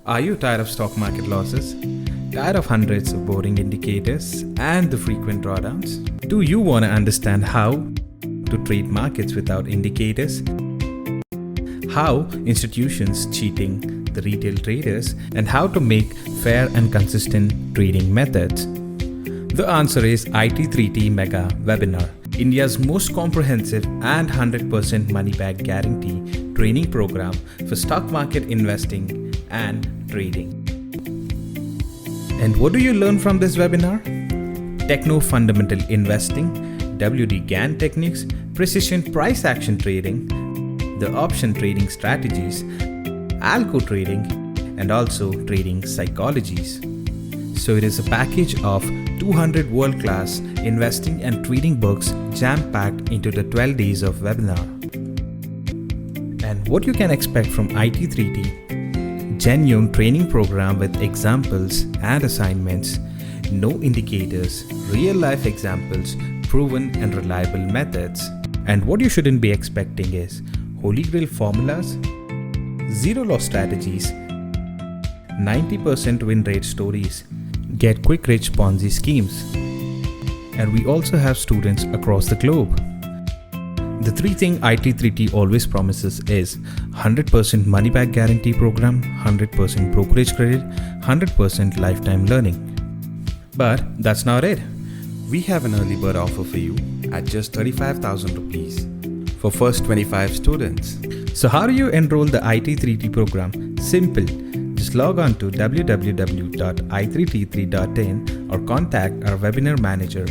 Are you tired of stock market losses? Tired of hundreds of boring indicators and the frequent drawdowns? Do you want to understand how to trade markets without indicators? How institutions cheating the retail traders and how to make fair and consistent trading methods? The answer is I3T3 Mega Webinar, India's most comprehensive and 100% money-back guarantee training program for stock market investing and trading. And what do you learn from this webinar? Techno fundamental investing, WD Gann techniques, precision price action trading, the option trading strategies, Algo Trading, and also trading psychologies. So it is a package of 200 world-class investing and trading books jam-packed into the 12 days of webinar. And what you can expect from I3T3, genuine training program with examples and assignments, no indicators, real-life examples, proven and reliable methods. And what you shouldn't be expecting is holy grail formulas, zero loss strategies, 90% win rate stories, get quick rich Ponzi schemes. And we also have students across the globe. The three things I3T3 always promises is 100% money back guarantee program, 100% brokerage credit, 100% lifetime learning. But that's not it. We have an early bird offer for you at just 35,000 rupees for first 25 students. So how do you enroll the I3T3 program? Simple. Just log on to www.i3t3.in or contact our webinar manager